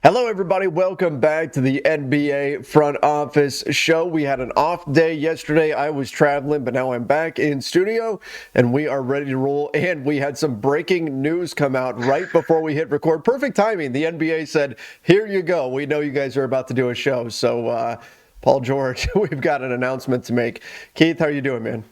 Hello, everybody. Welcome back to the NBA Front Office Show. We had an off day yesterday. I was traveling, but now I'm back in studio, and we are ready to roll. And we had some breaking news come out right before we hit record. Perfect timing. The NBA said, here you go. We know you guys are about to do a show. So, Paul George, we've got an announcement to make. Keith, how are you doing, man?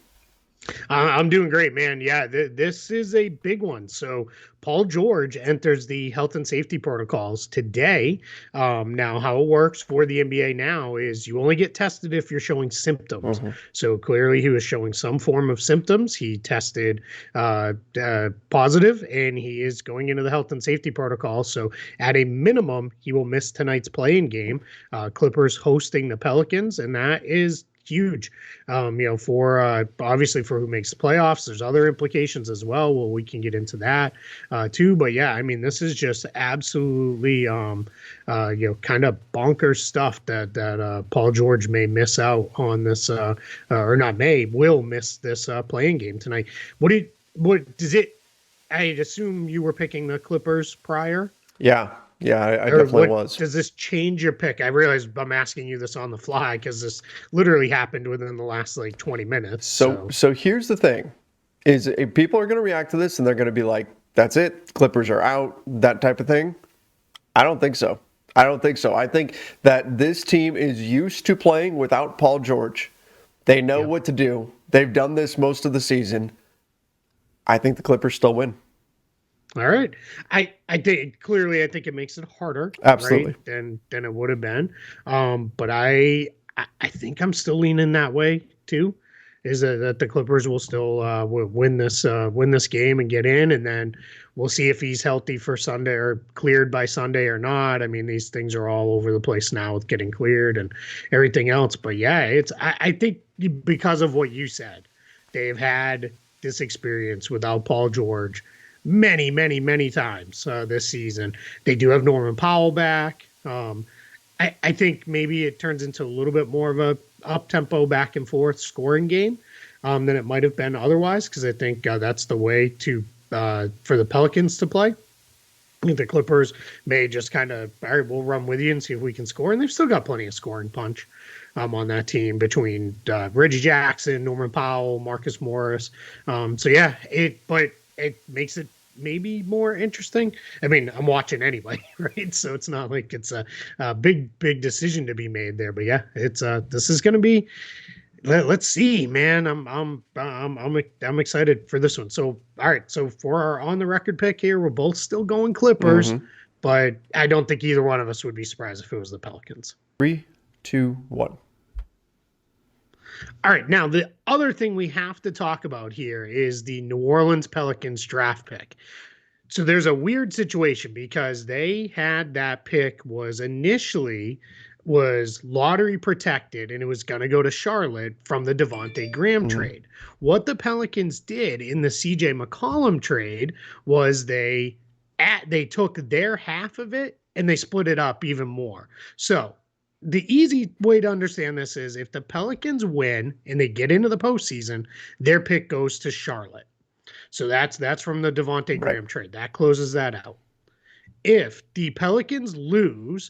I'm doing great, man. Yeah, this is a big one. So Paul George enters the health and safety protocols today. Now, how it works for the NBA now is you only get tested if you're showing symptoms. So clearly, he was showing some form of symptoms. He tested positive, and he is going into the health and safety protocol. So at a minimum, he will miss tonight's playing game. Clippers hosting the Pelicans, and that is huge, for obviously for who makes the playoffs. There's other implications as well. Well, we can get into that too. But yeah, I mean, this is just absolutely, kind of bonkers stuff that Paul George may miss out on this, or not may, will miss this playing game tonight. What does it? I assume you were picking the Clippers prior. Yeah, I definitely was. Does this change your pick? I realize I'm asking you this on the fly because this literally happened within the last 20 minutes. So here's the thing, is if people are going to react to this and they're going to be like, that's it, Clippers are out, that type of thing. I don't think so. I think that this team is used to playing without Paul George. They know what to do. They've done this most of the season. I think the Clippers still win. All right. I think clearly I think it makes it harder, absolutely, right, than it would have been. But I think I'm still leaning that way too. Is that the Clippers will still win this game and get in, and then we'll see if he's healthy for Sunday or cleared by Sunday or not. I mean, these things are all over the place now with getting cleared and everything else. But yeah, I think because of what you said, they've had this experience without Paul George many times this season. They do have Norman Powell back. I think maybe it turns into a little bit more of a up-tempo back and forth scoring game than it might have been otherwise, because I think that's the way to for the Pelicans to play. I think the Clippers may just kind of, all right, we'll run with you and see if we can score. And they've still got plenty of scoring punch on that team between Reggie Jackson, Norman Powell, Marcus Morris. So yeah, but it makes it maybe more interesting. I mean, I'm watching anyway, right? So it's not like it's a big decision to be made there. But yeah, it's this is going to be. Let's see, man. I'm excited for this one. So all right. So for our on the record pick here, we're both still going Clippers, but I don't think either one of us would be surprised if it was the Pelicans. 3, 2, 1. All right, now the other thing we have to talk about here is the New Orleans Pelicans draft pick. So there's a weird situation because they had that pick was lottery protected, and it was going to go to Charlotte from the Devontae Graham trade. What the Pelicans did in the CJ McCollum trade was they took their half of it and they split it up even more. So the easy way to understand this is if the Pelicans win and they get into the postseason, their pick goes to Charlotte. So that's from the Devontae Graham trade. That closes that out. If the Pelicans lose,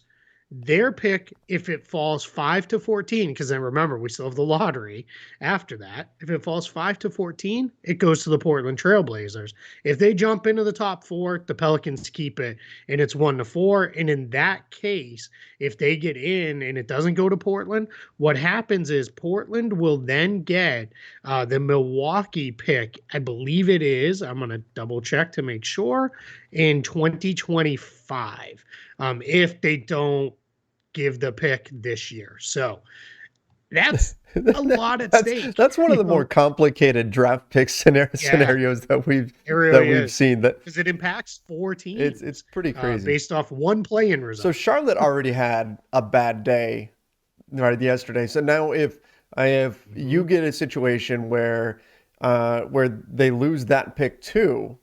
their pick, if it falls 5-14, because then remember, we still have the lottery after that. If it falls 5-14, it goes to the Portland Trailblazers. If they jump into the top 4, the Pelicans keep it, and it's 1-4. And in that case, if they get in and it doesn't go to Portland, what happens is Portland will then get the Milwaukee pick. I believe it is. I'm going to double check to make sure. In 2025, if they don't give the pick this year. So that's a lot at stake. That's one of the more complicated draft pick scenarios that we've seen. That because it impacts 4 teams. It's pretty crazy based off one play-in result. So Charlotte already had a bad day yesterday. So now if you get a situation where they lose that pick too,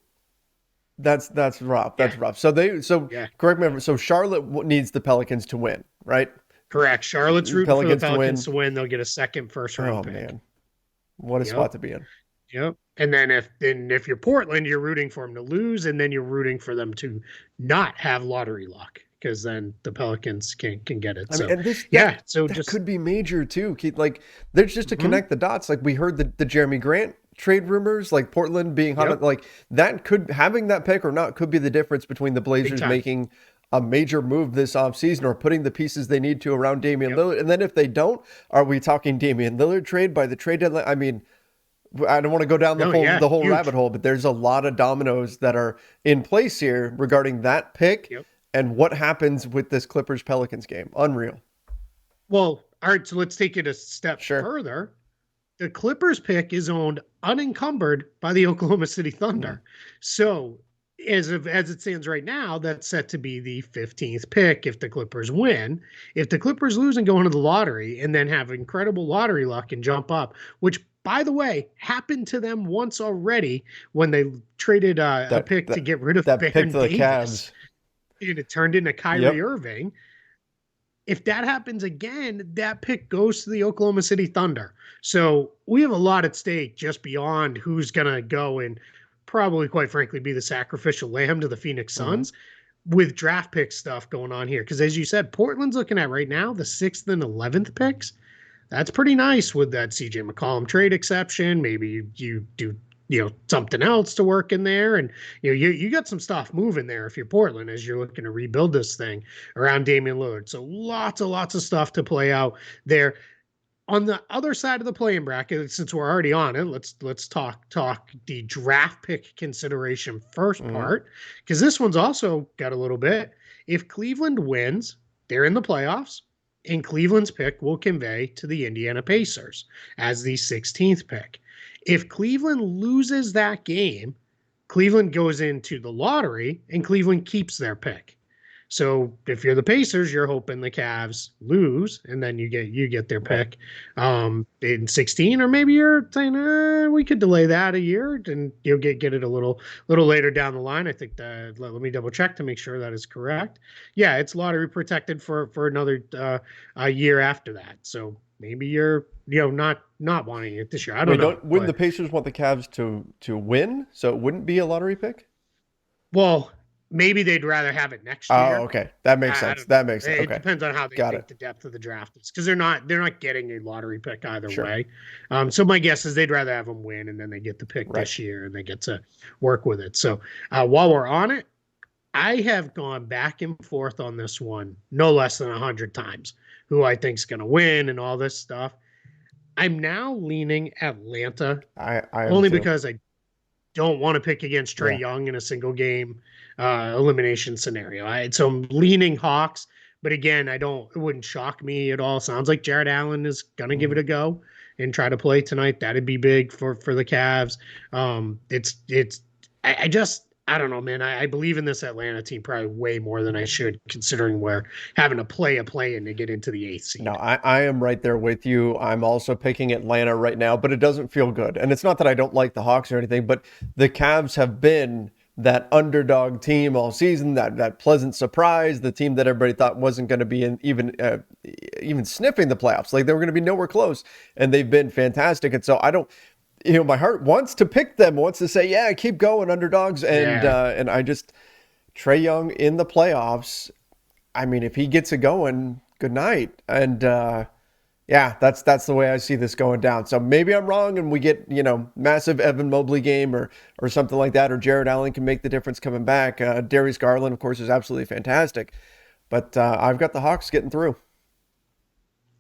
that's rough. That's rough. Correct me. So Charlotte needs the Pelicans to win, right? Correct. Charlotte's rooting for the Pelicans to win. They'll get a second first-round pick. Man, what a spot to be in. Yep. And then if you're Portland, you're rooting for them to lose, and then you're rooting for them to not have lottery luck because then the Pelicans can get it. I mean, So and this yeah, so that just could be major too. Like, there's just to mhm, connect the dots. Like we heard the Jeremy Grant trade rumors, like Portland being hot. yep, Like that could having that pick or not could be the difference between the big Blazers time. making a major move this offseason or putting the pieces they need to around Damian Yep. Lillard. And then if they don't, are we talking Damian Lillard trade by the trade deadline? I mean, I don't want to go down No, yeah, the whole rabbit huge. hole, but there's a lot of dominoes that are in place here regarding that pick Yep. and what happens with this Clippers Pelicans game. Unreal. Well, all right, so let's take it a step Sure. further. The Clippers pick is owned unencumbered by the Oklahoma City Mhm. Thunder. So as it stands right now, that's set to be the 15th pick if the Clippers win. If the Clippers lose and go into the lottery and then have incredible lottery luck and jump up, which by the way happened to them once already when they traded a That pick to that get rid of that pick Baron to the Davis, Cavs. and it turned into Kyrie Yep. Irving. If that happens again, that pick goes to the Oklahoma City Thunder. So we have a lot at stake just beyond who's going to go and probably, quite frankly, be the sacrificial lamb to the Phoenix Mhm. Suns with draft pick stuff going on here. Because as you said, Portland's looking at right now the 6th and 11th picks. That's pretty nice with that CJ McCollum trade exception. Maybe you do something else to work in there, and you got some stuff moving there if you're Portland as you're looking to rebuild this thing around Damian Lillard. So lots of stuff to play out there. On the other side of the playing bracket, since we're already on it, let's talk the draft pick consideration first Mhm. part, because this one's also got a little bit. If Cleveland wins, they're in the playoffs, and Cleveland's pick will convey to the Indiana Pacers as the 16th pick. If Cleveland loses that game, Cleveland goes into the lottery and Cleveland keeps their pick. So if you're the Pacers, you're hoping the Cavs lose, and then you get their Right. pick in 16, or maybe you're saying we could delay that a year, and you'll get it a little later down the line. I think that let me double check to make sure that is correct. Yeah, it's lottery protected for another a year after that. So maybe you're not wanting it this year. I don't Wait, know, don't wouldn't the but Pacers want the Cavs to win? So it wouldn't be a lottery pick? well, maybe they'd rather have it next Oh, year. okay. That makes I sense. don't know. That makes sense. It Okay. depends on how they Got think it. the depth of the draft is, because they're not getting a lottery pick either Sure. way. So my guess is they'd rather have them win, and then they get the pick Right. this year and they get to work with it. So while we're on it, I have gone back and forth on this one no less than 100 times. Who I think's going to win and all this stuff. I'm now leaning Atlanta I am only too. because I don't want to pick against Trey Yeah. Young in a single game elimination scenario. So I'm leaning Hawks, but again, it wouldn't shock me at all. Sounds like Jared Allen is gonna give it Mhm. a go and try to play tonight. That'd be big for the Cavs. I just I don't know, man. I believe in this Atlanta team probably way more than I should, considering we're having to play in to get into the eighth No, seed. I am right there with you. I'm also picking Atlanta right now, but it doesn't feel good. And it's not that I don't like the Hawks or anything, but the Cavs have been that underdog team all season, that pleasant surprise, the team that everybody thought wasn't going to be in even sniffing the playoffs. Like they were going to be nowhere close, and they've been fantastic. And so I don't, my heart wants to pick them, wants to say, yeah, keep going, underdogs. Yeah. And I just Trey Young in the playoffs. I mean, if he gets it going, good night. And yeah, that's the way I see this going down. So maybe I'm wrong, and we get massive Evan Mobley game or something like that, or Jared Allen can make the difference coming back. Darius Garland, of course, is absolutely fantastic, but I've got the Hawks getting through.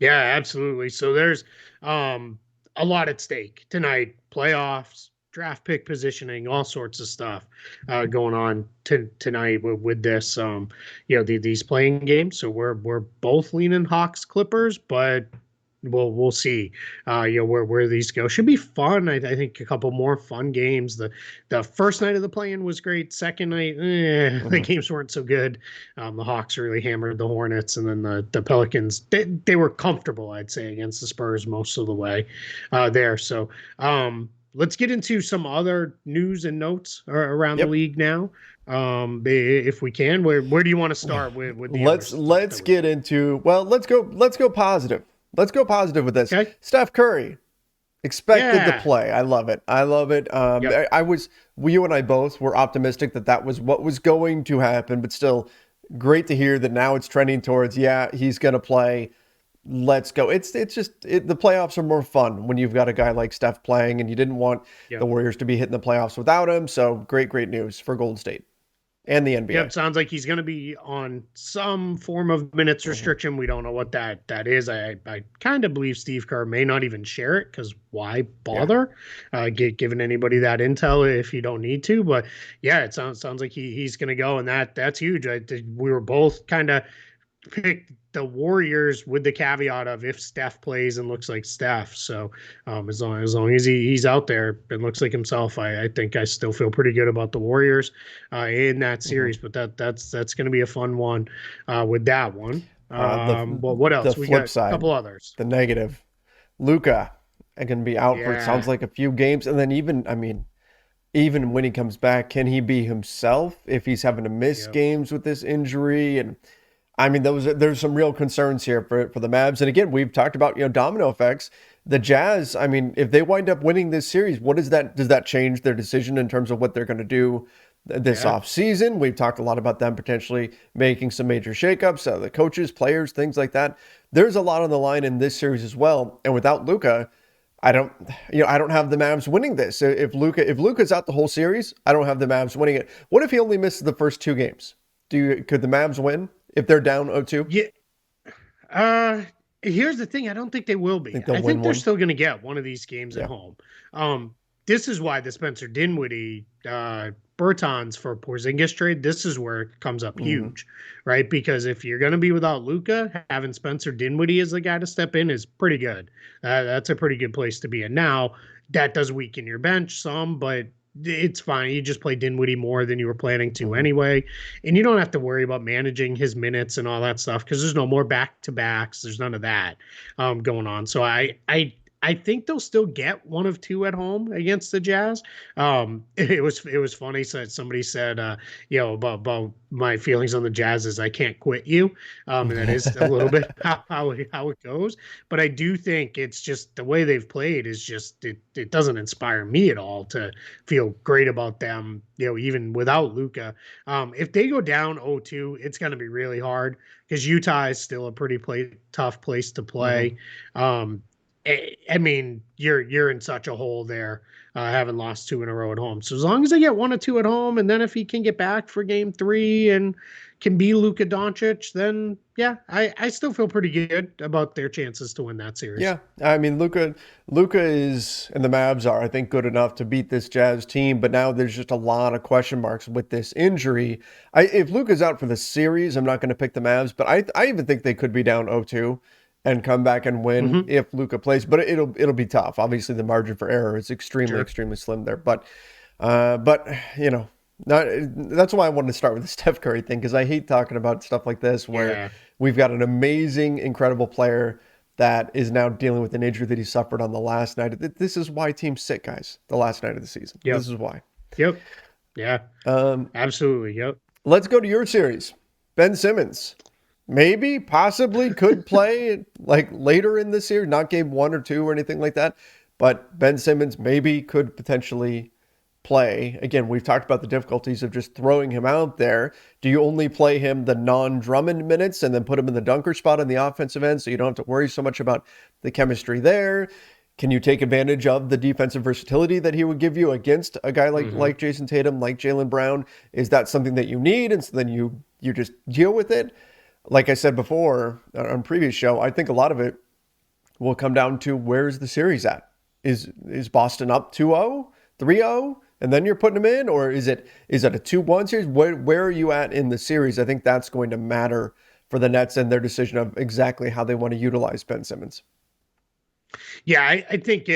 Yeah, absolutely. So there's um, a lot at stake tonight. Playoffs, draft pick positioning, all sorts of stuff going on tonight with this. These playing games. So we're both leaning Hawks Clippers, but we'll see. Where these go should be fun. I think a couple more fun games. The first night of the play-in was great. Second night, the Mhm. games weren't so good. The Hawks really hammered the Hornets, and then the Pelicans. They were comfortable, I'd say, against the Spurs most of the way there. So let's get into some other news and notes around the Yep. league now, if we can. Where do you want to start with the other stuff Let's that we get got? into let's go positive. Let's go positive with this. Okay. Steph Curry expected to Yeah. play. I love it. I love it. Yep. You and I both were optimistic that that was what was going to happen, but still, great to hear that now it's trending towards, yeah, he's going to play. Let's go. It's just the playoffs are more fun when you've got a guy like Steph playing, and you didn't want the Yep. Warriors to be hitting the playoffs without him. So great news for Golden State and the NBA. Yep, sounds like he's going to be on some form of minutes Mhm. restriction. We don't know what that is. I kind of believe Steve Kerr may not even share it because why Yeah. bother giving anybody that intel if you don't need to? But yeah, it sounds like he's going to go, and that's huge. We were both kind of picked the Warriors with the caveat of if Steph plays and looks like Steph. So as long as he's out there and looks like himself, I think I still feel pretty good about the Warriors in that hmm series. But that's going to be a fun one with that one. The Well, what the else? We got flip a side, couple others. the negative. Luka can be out for it sounds Yeah. like a few games, and then even when he comes back, can he be himself if he's having to miss Yep. games with this injury? And there's some real concerns here for the Mavs. And again, we've talked about domino effects. The Jazz, if they wind up winning this series, what does that change their decision in terms of what they're going to do this Yeah. offseason? We've talked a lot about them potentially making some major shakeups, the coaches, players, things like that. There's a lot on the line in this series as well. And without Luka, I don't I don't have the Mavs winning this. If Luka's out the whole series, I don't have the Mavs winning it. What if he only misses the first two games? Could the Mavs win if they're down 0-2? Yeah. Uh, Here's the thing. I don't think they will be. Think they'll I win think they're one? still going to get one of these games at Yeah. home. This is why the Spencer Dinwiddie, Bertans for Porzingis trade. This is where it comes up hmm huge, right? Because if you're going to be without Luka, having Spencer Dinwiddie as the guy to step in is pretty good. That's a pretty good place to be in. Now that does weaken your bench some, but it's fine. You just play Dinwiddie more than you were planning to hmm anyway, and you don't have to worry about managing his minutes and all that stuff because there's no more back to backs. There's none of that going on. So I think they'll still get one of two at home against the Jazz. It was funny. So somebody said, about my feelings on the Jazz is I can't quit you, and that is a little bit how it goes. But I do think it's just the way they've played is just it doesn't inspire me at all to feel great about them. Even without Luka, if they go down 0-2, it's going to be really hard because Utah is still a pretty tough place to hmm play. I mean, you're in such a hole there, having lost two in a row at home. So as long as they get one or two at home, and then if he can get back for game three and can be Luka Doncic, then yeah, I still feel pretty good about their chances to win that series. Yeah, Luka is and the Mavs are, I think, good enough to beat this Jazz team. But now there's just a lot of question marks with this injury. If Luka's out for the series, I'm not going to pick the Mavs, but I even think they could be down 0-2 and come back and win Mm-hmm. if Luka plays. But it'll be tough. Obviously, the margin for error is Sure. extremely slim there. But you know. Not, that's why I wanted to start with the Steph Curry thing because I hate talking about stuff like this where Yeah. we've got an amazing, incredible player that is now dealing with an injury that he suffered on the last night. This is why teams sit, guys, the last night of the season. This Yep. is why. Yep. Yeah. Um, Absolutely. Yep. let's go to your series. Ben Simmons, maybe, possibly could play like later in the series, not game one or two or anything like that. But Ben Simmons maybe could potentially play. Again, we've talked about the difficulties of just throwing him out there. Do you only play him the non-Drummond minutes and then put him in the dunker spot on the offensive end so you don't have to worry so much about the chemistry there? Can you take advantage of the defensive versatility that he would give you against a guy Mm-hmm. like Jason Tatum, like Jaylen Brown? Is that something that you need? And so then you just deal with it? Like I said before on previous show, I think a lot of it will come down to where's the series at? Is Boston up 2-0, 3-0, and then you're putting them in, or is it a 2-1 series? Where are you at in the series? I think that's going to matter for the Nets and their decision of exactly how they want to utilize Ben Simmons. Yeah, I think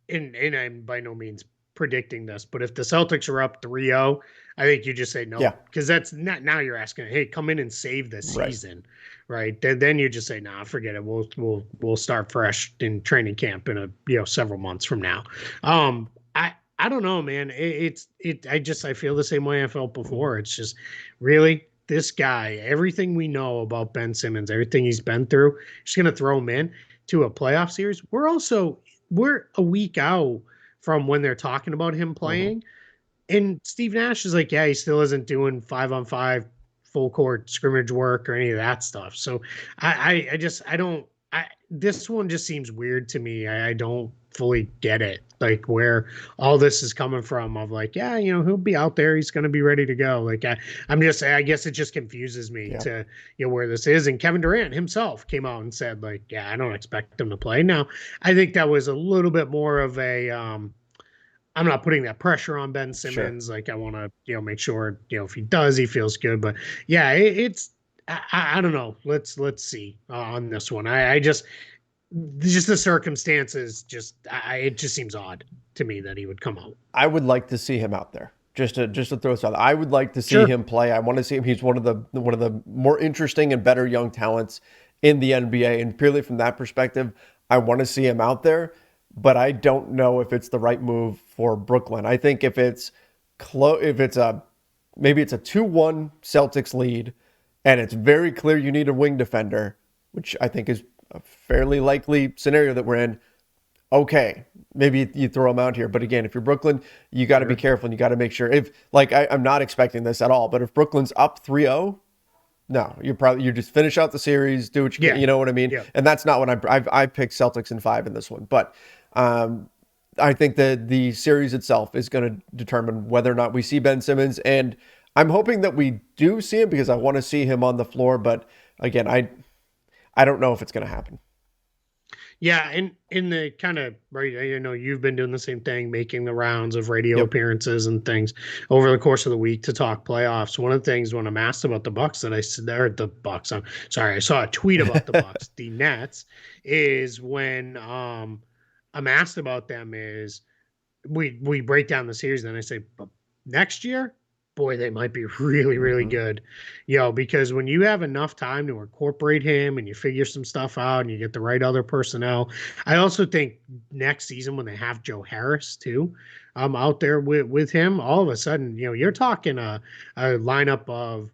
and I'm by no means predicting this, but if the Celtics are up 3-0, I think you just say Yeah, no, because that's not now you're asking, hey, come in and save the right. season, right? Then you just say, nah, forget it. We'll start fresh in training camp in several months from now. I don't know, man. I feel the same way I felt before. It's just really this guy, everything we know about Ben Simmons, everything he's been through, just gonna throw him in to a playoff series. We're a week out from when they're talking about him hmm playing. And Steve Nash is like, yeah, he still isn't doing 5-on-5 full court scrimmage work or any of that stuff. So I just I don't I this one just seems weird to me. I don't fully get it, like where all this is coming from. Of like, yeah, he'll be out there, he's going to be ready to go. Like I guess it just confuses me Yeah, to where this is. And Kevin Durant himself came out and said like, yeah, I don't expect him to play. Now I think that was a little bit more of a I'm not putting that pressure on Ben sure. Simmons. Like I want to, make sure, if he does, he feels good. But yeah, it's I don't know. Let's see on this one. I just the circumstances. It just seems odd to me that he would come out. I would like to see him out there. Just to throw this out, I would like to see Sure. him play. I want to see him. He's one of the more interesting and better young talents in the NBA, and purely from that perspective, I want to see him out there. But I don't know if it's the right move for Brooklyn. I think if it's close, if it's a maybe it's a 2-1 Celtics lead, and it's very clear you need a wing defender, which I think is a fairly likely scenario that we're in. Okay, maybe you throw him out here. But again, if you're Brooklyn, you got to be Sure. careful and you got to make sure. If like I'm not expecting this at all, but if Brooklyn's up 3-0, no, you just finish out the series, do what you can. Yeah. You know what I mean? Yeah. And that's not what I picked Celtics in 5 in this one. But I think that the series itself is going to determine whether or not we see Ben Simmons, and I'm hoping that we do see him because I want to see him on the floor. But again, I don't know if it's going to happen. Yeah, and in the kind of right, you've been doing the same thing, making the rounds of radio Yep. appearances and things over the course of the week to talk playoffs. One of the things when I'm asked about the Bucks that I said, or the Bucks, I'm sorry, I saw a tweet about the Bucks, the Nets, is when I'm asked about them is we break down the series, and I say, but next year, boy, they might be really, really Hmm. good. Because when you have enough time to incorporate him and you figure some stuff out and you get the right other personnel, I also think next season when they have Joe Harris too, out there with him, all of a sudden, you're talking a lineup of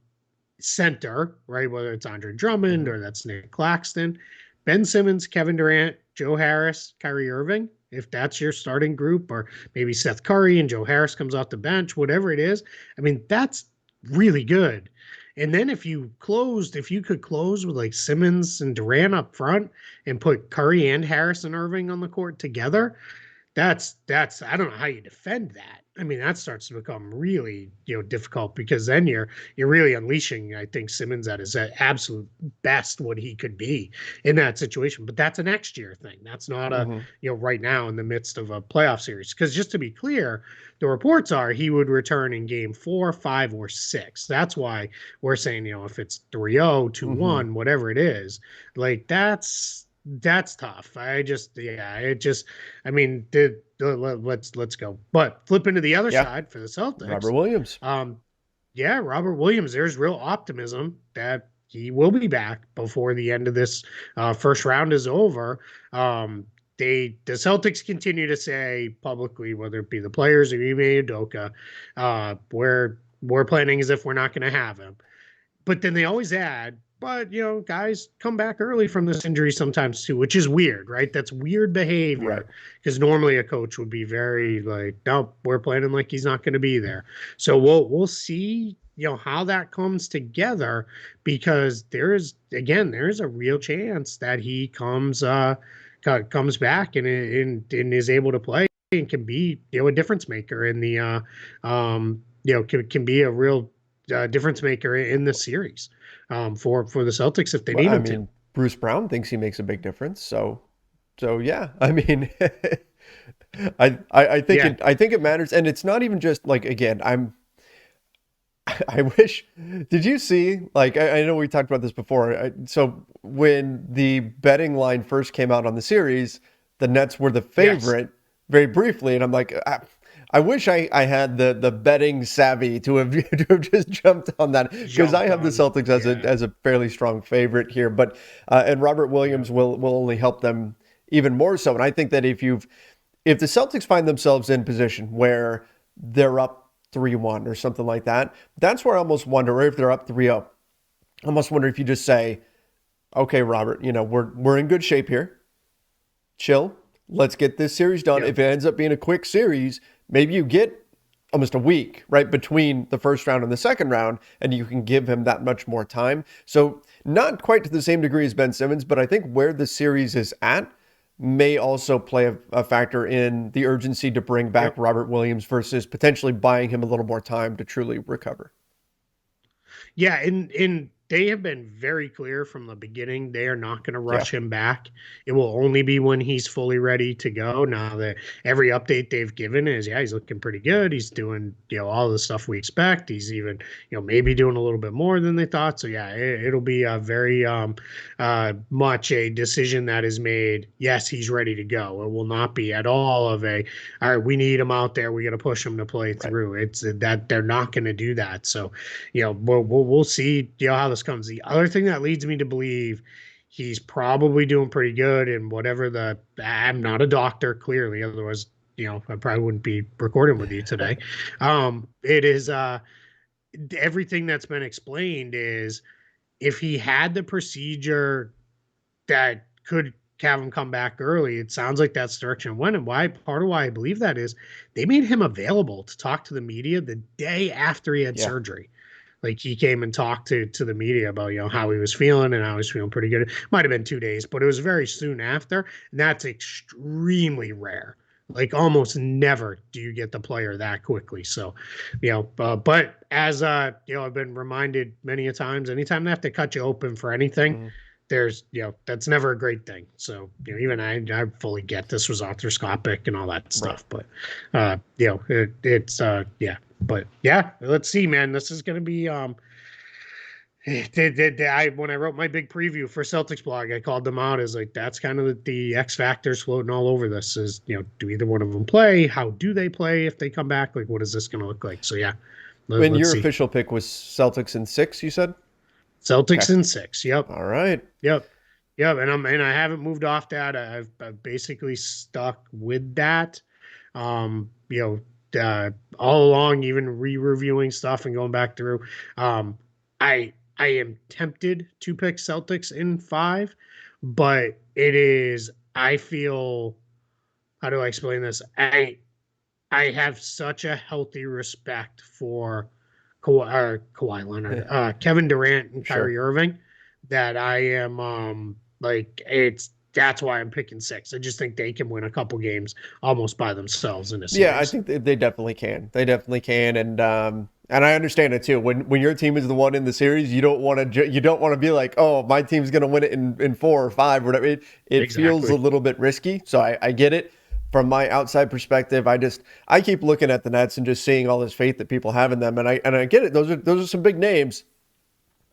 center, right? Whether it's Andre Drummond Hmm. or that's Nick Claxton, Ben Simmons, Kevin Durant, Joe Harris, Kyrie Irving. If that's your starting group, or maybe Seth Curry and Joe Harris comes off the bench, whatever it is, I mean, that's really good. And then if you could close with like Simmons and Durant up front and put Curry and Harris and Irving on the court together, that's I don't know how you defend that. I mean, that starts to become really, difficult because then you're really unleashing, I think, Simmons at his absolute best what he could be in that situation. But that's a next year thing. That's not a, Hmm. right now in the midst of a playoff series. Because just to be clear, the reports are he would return in game 4, 5, or 6. That's why we're saying, if it's 3-0, Hmm. 2-1, whatever it is, like that's tough. I mean, let's go. But flipping to the other Yeah, side for the Robert Celtics, Williams. um, yeah, Robert Williams. There's real optimism that he will be back before the end of this first round is over. The Celtics continue to say publicly, whether it be the players or Ime Udoka, we're planning as if we're not going to have him. But then they always add, but guys come back early from this injury sometimes too, which is weird, right? That's weird Right. behavior because normally a coach would be very like, nope, we're planning like he's not going to be there. So we'll see, how that comes together because there is a real chance that he comes back and is able to play and can be a difference maker in the can be a real difference maker in this series for the Celtics if they Well, need I him to. mean, Bruce Brown thinks he makes a big difference. So yeah. I mean, Yeah, I think it matters, and it's not even just like again. I wish. Did you see? Like, I know we talked about this before. So when the betting line first came out on the series, the Nets were the yes, favorite very briefly, and I'm like, I wish I had the betting savvy to have to have just jumped on that because I jumped have the on. Celtics Yeah, as a fairly strong favorite here, but and Robert yeah, Williams will only help them even more so, and I think that if the Celtics find themselves in position where they're up 3-1 or something like that, that's where I almost wonder, or if they're up 3-0, I almost wonder if you just say, okay, Robert, we're in good shape here. Chill. Let's get this series done. yeah, If it ends up being a quick series, maybe you get almost a week, right, between the first round and the second round, and you can give him that much more time. So not quite to the same degree as Ben Simmons, but I think where the series is at may also play a factor in the urgency to bring back Yep. Robert Williams versus potentially buying him a little more time to truly recover. Yeah, and they have been very clear from the beginning. They are not going to Yeah. rush him back. It will only be when he's fully ready to go. Now that every update they've given is, yeah, he's looking pretty good. He's doing, all the stuff we expect. He's even, maybe doing a little bit more than they thought. So yeah, it'll be a very much a decision that is made. Yes, he's ready to go. It will not be at all of a, all right, we need him out there. We got to push him to play Right. through. It's that they're not going to do that. So we'll see, how this comes. The other thing that leads me to believe he's probably doing pretty good in whatever I'm not a doctor, clearly, otherwise, I probably wouldn't be recording with you today. It is everything that's been explained is if he had the procedure that could have him come back early, it sounds like that's the direction it went. And part of why I believe that is they made him available to talk to the media the day after he had Yeah. surgery. Like he came and talked to the media about how he was feeling, and I was feeling pretty good. It might have been 2 days, but it was very soon after, and that's extremely rare. Like almost never do you get the player that quickly. So, but as I've been reminded many a times, anytime they have to cut you open for anything, Mm-hmm. there's that's never a great thing. So even I fully get this was arthroscopic and all that Right. stuff, but it's yeah. But yeah, let's see, man. This is gonna be when I wrote my big preview for Celtics blog, I called them out as like that's kind of the X factors floating all over this. Is do either one of them play? How do they play if they come back? Like what is this going to look like? So yeah, When let's your see. official pick was Celtics in 6, you said? Okay. Celtics in 6. Yep, All right. yep, yep. And I haven't moved off that. I've basically stuck with that. Um, you all along, even re-reviewing stuff and going back through. I am tempted to pick Celtics in 5, but it is. I feel. How do I explain this? I have such a healthy respect for Kawhi Leonard, Kevin Durant, and Sure. Kyrie Irving that I am like it's. That's why I'm picking 6. I just think they can win a couple games almost by themselves in a Yeah, I series. think they definitely can. They definitely can, and I understand it too. When your team is the one in the series, you don't want to be like, oh, my team's gonna win it in 4 or 5 or whatever. It feels a Exactly. little bit risky. So I get it. From my outside perspective, I keep looking at the Nets and just seeing all this faith that people have in them, and I get it. Those are some big names,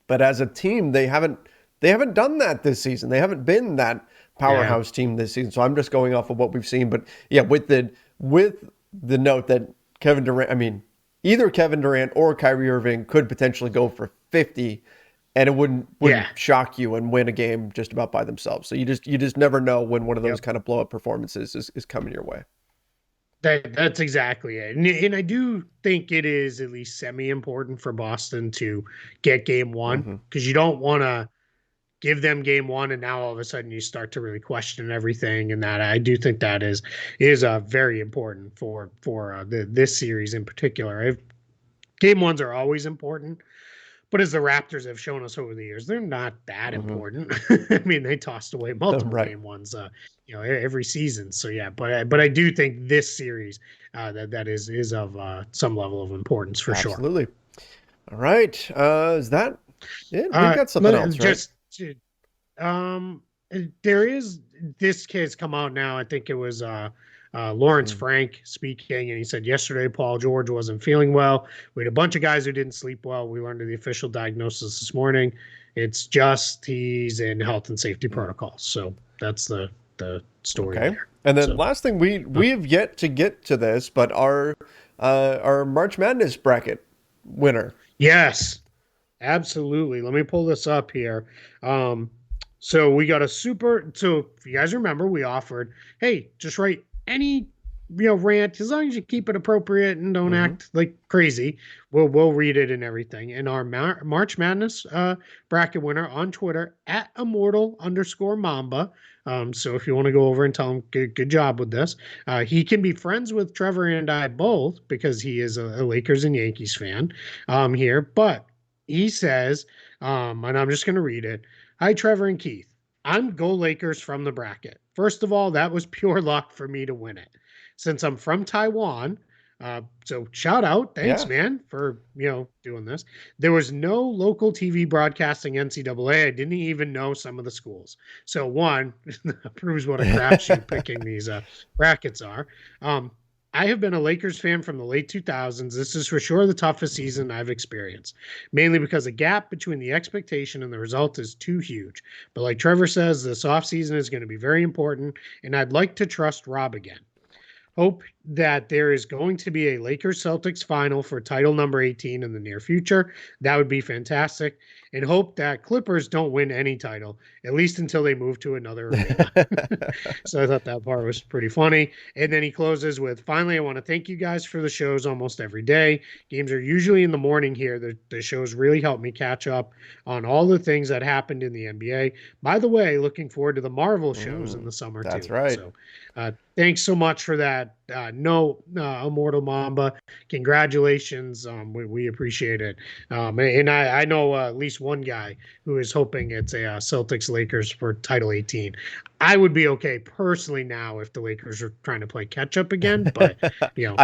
but as a team, they haven't done that this season. They haven't been that Yeah. powerhouse team this season. So I'm just going off of what we've seen. But yeah, with the note that Kevin Durant, I mean, either Kevin Durant or Kyrie Irving could potentially go for 50, and it wouldn't Yeah. shock you and win a game just about by themselves. So you just never know when one of those Yep. kind of blow up performances is coming your way. That's exactly it. And I do think it is at least semi important for Boston to get game one Hmm. because you don't want to give them game one and now all of a sudden you start to really question everything. And that I do think that is very important for this series in particular. Game ones are always important. But as the Raptors have shown us over the years, they're not that Hmm. important. I mean, they tossed away multiple Right. game ones, every season. So yeah, but I do think this series that is of some level of importance for sure. Absolutely. All right. Is that it? We've got something else, right? Just um, there is this kid's come out now. I think it was Lawrence Mm. Frank speaking, and he said yesterday Paul George wasn't feeling well. We had a bunch of guys who didn't sleep well. We learned the official diagnosis this morning. It's just he's in health and safety Mm. protocols. So that's the story Okay. there. And then So last thing, we have yet to get to this, but our March Madness bracket winner. yes, absolutely. Let me pull this up here. Um, so we got a super. So if you guys remember, we offered, hey, just write any rant, as long as you keep it appropriate and don't Hmm. act like crazy, we'll read it and everything. And our March Madness bracket winner on Twitter at immortal_mamba. So if you want to go over and tell him good job with this, he can be friends with Trevor and I both because he is a Lakers and Yankees fan here. But he says, and I'm just going to read it. Hi, Trevor and Keith. I'm Go Lakers from the bracket. First of all, that was pure luck for me to win it. Since I'm from Taiwan, so shout out, thanks, Yeah. man, for doing this. There was no local TV broadcasting NCAA. I didn't even know some of the schools. So one proves what a crapshoot picking these brackets are. I have been a Lakers fan from the late 2000s. This is for sure the toughest season I've experienced, mainly because the gap between the expectation and the result is too huge. But like Trevor says, this offseason is going to be very important, and I'd like to trust Rob again. Hope that there is going to be a Lakers Celtics final for title number 18 in the near future. That would be fantastic. And hope that Clippers don't win any title, at least until they move to another arena. So I thought that part was pretty funny. And then he closes with, finally, I want to thank you guys for the shows almost every day. Games are usually in the morning here. The shows really help me catch up on all the things that happened in the NBA. By the way, looking forward to the Marvel shows in the summer That's too. right. So thanks so much for that. No, Immortal Mamba, congratulations. We appreciate it. And I know at least one guy who is hoping it's a Celtics Lakers for title 18. I would be okay personally now if the Lakers are trying to play catch up again, but I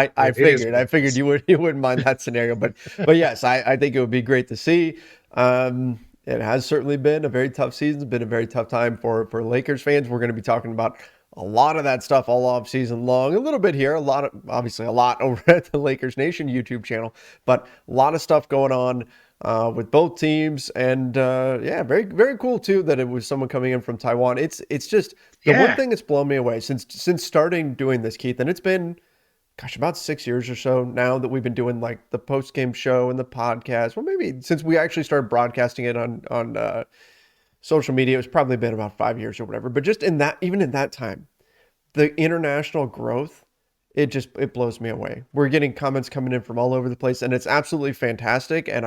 it is figured what I it figured is. you wouldn't mind that scenario, but yes, I think it would be great to see. It has certainly been a very tough season. It's been a very tough time for Lakers fans. We're going to be talking about a lot of that stuff all off season long. A little bit here, obviously a lot over at the Lakers Nation YouTube channel, but a lot of stuff going on with both teams, and yeah, very very cool too that it was someone coming in from Taiwan. It's just the one Yeah. thing that's blown me away since starting doing this, Keith, and it's been gosh, about 6 years or so now that we've been doing like the post game show and the podcast. Well, maybe since we actually started broadcasting it on social media, it's probably been about 5 years or whatever. But just in that, even in that time, the international growth, it blows me away. We're getting comments coming in from all over the place, and it's absolutely fantastic. And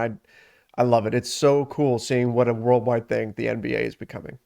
I love it. It's so cool seeing what a worldwide thing the NBA is becoming.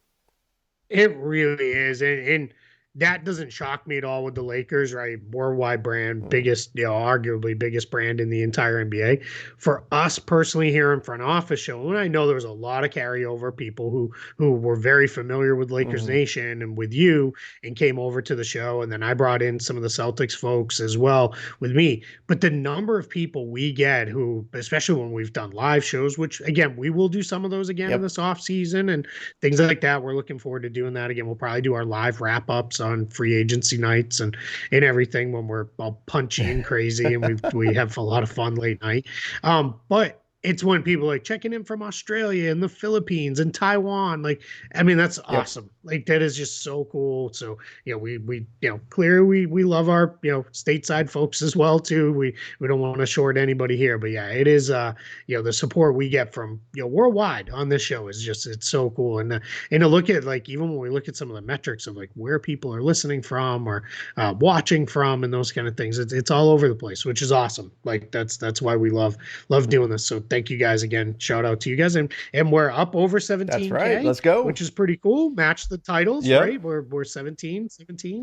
It really is, and that doesn't shock me at all with the Lakers, right? Worldwide brand, Mm, biggest, arguably biggest brand in the entire NBA. For us personally here in front office show, and I know there was a lot of carryover people who were very familiar with Lakers mhm, Nation and with you and came over to the show, and then I brought in some of the Celtics folks as well with me. But the number of people we get who, especially when we've done live shows, which again we will do some of those again in yep. this off season and things like that. We're looking forward to doing that again. We'll probably do our live wrap ups on free agency nights and everything when we're all punchy and crazy and we have a lot of fun late night. But it's when people like checking in from Australia and the Philippines and Taiwan. Like, I mean, that's Yep. awesome. Like that is just so cool. So, we clearly we love our, stateside folks as well too. We don't want to short anybody here, but yeah, it is the support we get from, worldwide on this show is just it's so cool. And to look at like even when we look at some of the metrics of like where people are listening from or watching from and those kind of things, it's all over the place, which is awesome. Like that's why we love doing this. So thank you guys again. Shout out to you guys, and we're up over That's right. 17K, Let's go. which is pretty cool. Match the titles, Yep. right? We're 17.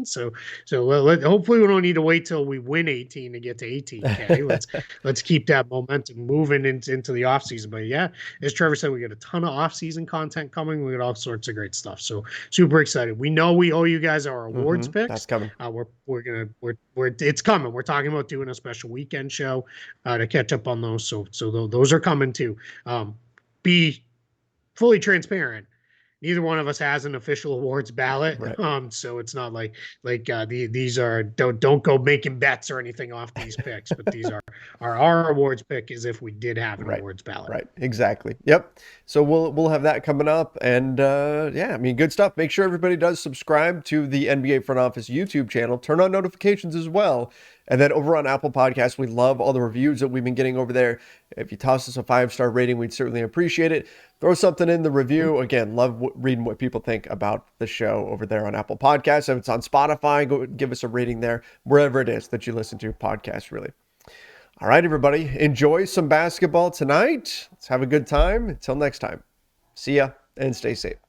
So hopefully we don't need to wait till we win 18 to get to 18K. Let's keep that momentum moving into the off season. But yeah, as Trevor said, we got a ton of off season content coming. We got all sorts of great stuff. So super excited. We know we owe you guys our awards That's picks. coming. We're it's coming. We're talking about doing a special weekend show to catch up on those. So those are coming too. Be fully transparent. Neither one of us has an official awards ballot, Right. so it's not like these are don't go making bets or anything off these picks, but these are our awards pick as if we did have an Right. awards ballot. Right. Exactly. Yep. So we'll have that coming up, and yeah, I mean, good stuff. Make sure everybody does subscribe to the NBA Front Office YouTube channel. Turn on notifications as well, And then over on Apple Podcasts, we love all the reviews that we've been getting over there. If you toss us a 5-star rating, we'd certainly appreciate it. Throw something in the review. Again, love reading what people think about the show over there on Apple Podcasts. If it's on Spotify, go give us a rating there, wherever it is that you listen to podcasts, really. All right, everybody, enjoy some basketball tonight. Let's have a good time. Until next time, see ya and stay safe.